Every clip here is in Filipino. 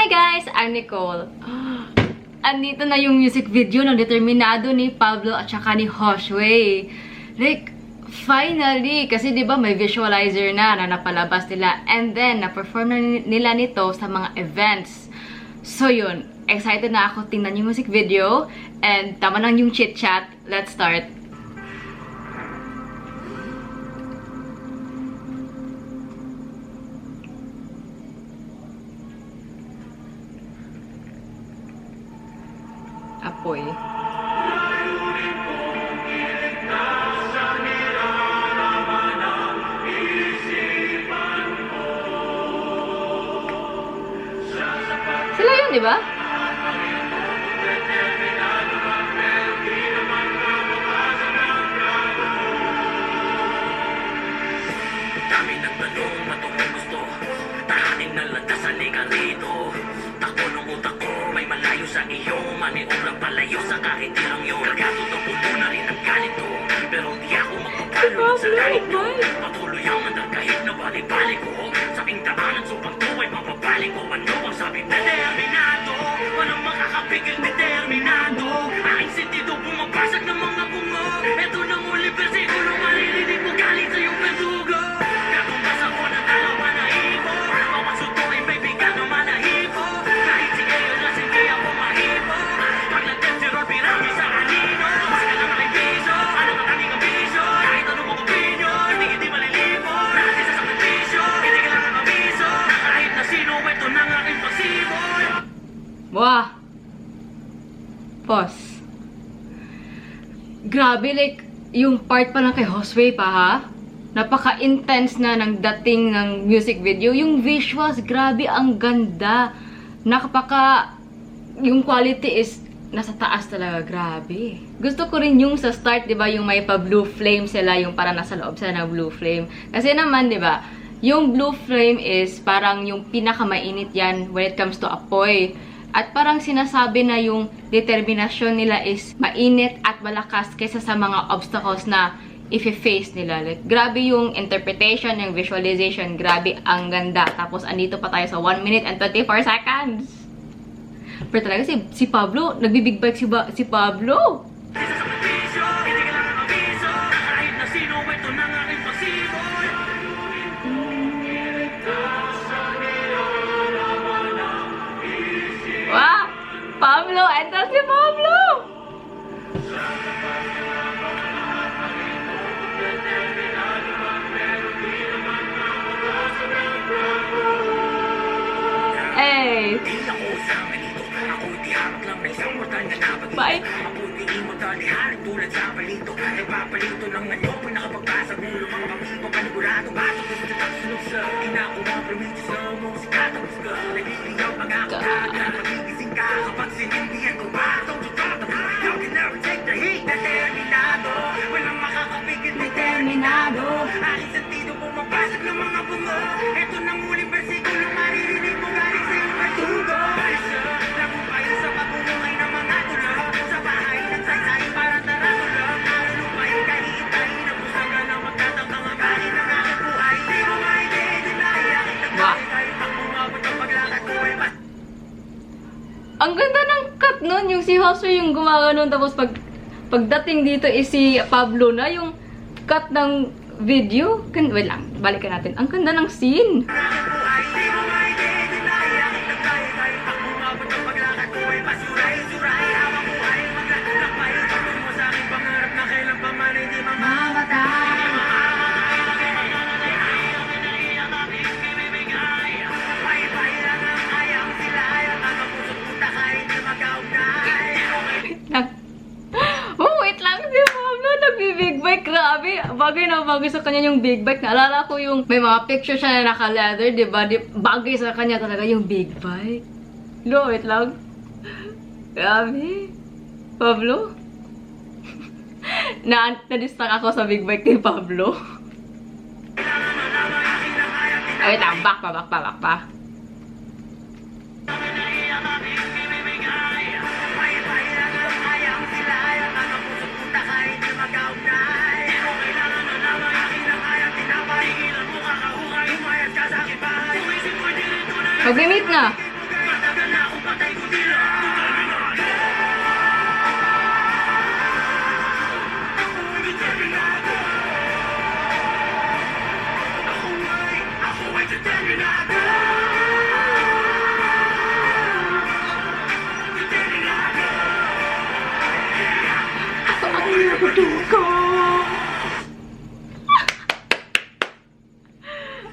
guys! I'm Nicole. Andito na yung music video ng Determinado ni Pablo at saka ni Joshua. Like, finally! Kasi diba may visualizer na napalabas nila. And then, na-perform na nila nito sa mga events. So yun, excited na ako tingnan yung music video. And tama lang yung chit-chat. Let's start. Apoy. Sila yun, di ba? Dami nagtanong, matungkol gusto. Tahanin na landas, halika rito. Takbo ng utak ko, may malayo sa iyo. Maniulang palayo sa kahit ilang yun. Kagatot ang puno na rin ang galit ko. Pero di ako magpapalo sa lahat ko. Patuloy ang mandang kahit na balik-balik ko. Sa aking daanan, supang ko ay mapapalik ko. Ano ang sabi mo? Determinado, walang makakapigil, determinado. Aking sentido bumabasag ng mga bungo. Ito na muli versikulo, maririnig mo galing sa iyong verdugo. Katumbas ako ng dalawa na ibo. Bawat sunto ay may bigat na manahipo. Kahit sige yun na sige ako mahipo. Paglatem si Rol Pirami sa kanino. Mas ka lang aking piso. Ano ka kaning abiso? Kahit ano mong opinion, hindi malilipo. Natin sa sakripisyo, hindi kailangan abiso. Kahit na sino, ito na ang aking pasibol. Wah! Pause. Grabe, like, yung part pa lang kay Joshua pa, ha? Napaka-intense na ng dating ng music video. Yung visuals, grabe, ang ganda. Yung quality is nasa taas talaga, grabe. Gusto ko rin yung sa start, di ba, yung may pa-blue flame sila, yung parang nasa loob sila ng blue flame. Kasi naman, di ba, yung blue flame is parang yung pinakamainit yan when it comes to apoy. At parang sinasabi na yung determinasyon nila is mainit at malakas kaysa sa mga obstacles na i-face nila. Like, grabe yung interpretation, yung visualization, grabe, ang ganda. Tapos, andito pa tayo sa 1 minute and 24 seconds. Pero talaga, si Pablo, nagbibig bike si Pablo. Wow! Pablo! Ito si Pablo! Hey! Bye! Tulad sa palito, nagpapalito ng anyo. Pinakapagpasa ng ulo, mga pamilipang panigurado. Bato ko sa sunod sa kinakuha promitis na musika. Tapos ka, nagliligaw ang ako. Magigising ka kapag sinindihan ko ba? Don't you talk about it, you can never take the heat. Determinado, walang makakapigil, determinado. Aking sentido pumapasok ng mga bungo. Ito nang muling versikulo, maririnig mo galing sa iyong verdugo. Lago kayo sa pagbubuhay ng mga tulo. Sa bahay ng saysay parang taratula. Narulupay, kahit-tahin na pusaga na magtatakang ang galing ng aking buhay. Di mo maintindihan na aking nagkali. Kahit ang bumabot ang paglakad ko ay mas... Ang ganda ng cut nun, yung si Joshua yung gumawa nun, tapos pagdating dito is si Pablo na, yung cut ng video. Wait lang, balikan natin. Ang ganda ng scene. Wait lang, si Pablo nagbi-big bike. Grabe, bagay na bagay sa kanya yung big bike. Naalala ko yung may mga picture siya na naka-leather, diba? Bagay sa kanya talaga yung big bike. No, wait lang. Grabe. Pablo? Na-distract ako sa big bike ni Pablo. Wait lang, back pa. Mag-meet na.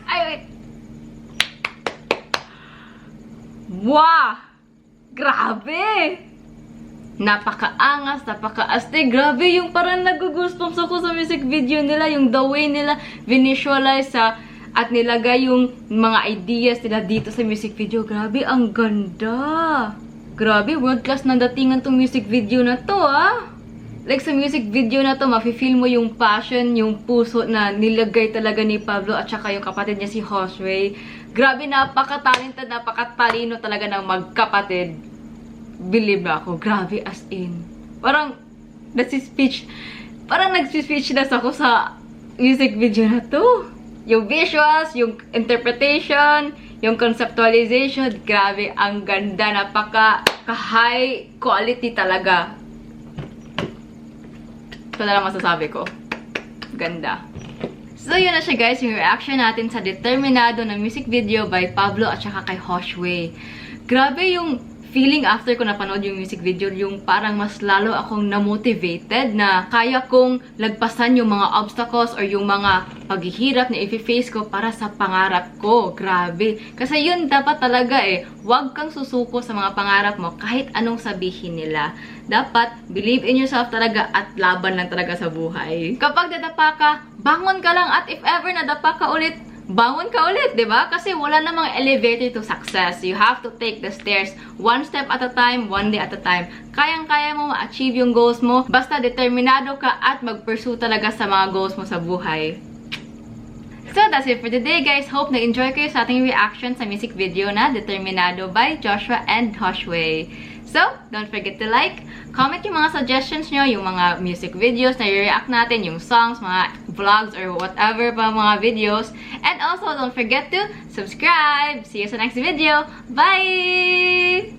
Ay, wait. Wow! Grabe! Napakaangas, napakaastig. Grabe yung parang nagugustuhan ako sa music video nila. Yung the way nila visualize at nilagay yung mga ideas nila dito sa music video. Grabe, ang ganda! Grabe, world class na datingan tong music video na to, ah! Like sa music video na to, mafe-feel mo yung passion, yung puso na nilagay talaga ni Pablo at saka yung kapatid niya si Joshua. Grabe, napaka-talented, napaka-talino talaga ng magkapatid. Believe na ako. Grabe, as in. Parang, nagsispeechless ako sa music video na to. Yung visuals, yung interpretation, yung conceptualization, grabe, ang ganda, napaka-high quality talaga. Ito na lang masasabi ko. Ganda. So, yun na siya guys, yung reaction natin sa Determinado na music video by Pablo at saka kay Joshua. Grabe yung feeling after ko napanood yung music video, yung parang mas lalo akong namotivated na kaya kong lagpasan yung mga obstacles or yung mga paghihirap na i-face ko para sa pangarap ko. Grabe. Kasi yun dapat talaga eh. Huwag kang susuko sa mga pangarap mo kahit anong sabihin nila. Dapat believe in yourself talaga at laban lang talaga sa buhay. Kapag nadapa ka, bangon ka lang at if ever nadapa ka ulit, bangon ka ulit, di ba? Kasi wala namang elevator to success. You have to take the stairs one step at a time, one day at a time. Kayang-kaya mo ma-achieve yung goals mo. Basta determinado ka at mag-pursue talaga sa mga goals mo sa buhay. So, that's it for today, guys. Hope na-enjoy kayo sa ating reaction sa music video na Determinado by Joshua and Joshua. So, don't forget to like, comment yung mga suggestions nyo, yung mga music videos na i-react natin, yung songs, mga vlogs, or whatever pa mga videos. And also, don't forget to subscribe. See you sa next video. Bye!